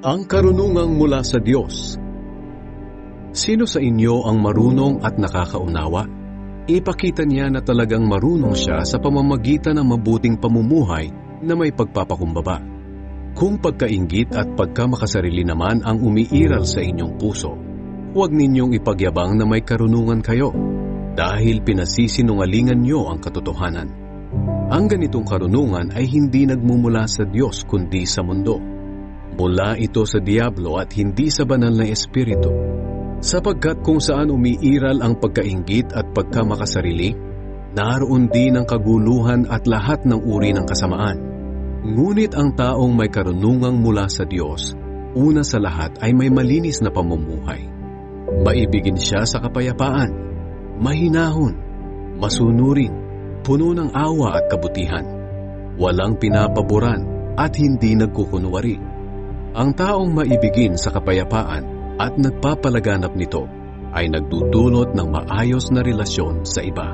Ang karunungang mula sa Diyos. Sino sa inyo ang marunong at nakakaunawa? Ipakita niya na talagang marunong siya sa pamamagitan ng mabuting pamumuhay na may pagpapakumbaba. Kung pagkainggit at pagkamakasarili naman ang umiiral sa inyong puso, huwag ninyong ipagyabang na may karunungan kayo dahil pinasisinungalingan niyo ang katotohanan. Ang ganitong karunungan ay hindi nagmumula sa Diyos kundi sa mundo. Mula ito sa diablo at hindi sa banal na espiritu. Sapagkat kung saan umiiral ang pagkainggit at pagkamakasarili, naroon din ang kaguluhan at lahat ng uri ng kasamaan. Ngunit ang taong may karunungang mula sa Diyos, una sa lahat ay may malinis na pamumuhay. Maibigin siya sa kapayapaan, mahinahon, masunurin, puno ng awa at kabutihan, walang pinapaboran at hindi nagkukunwari. Ang taong maibigin sa kapayapaan at nagpapalaganap nito ay nagdudulot ng maayos na relasyon sa iba.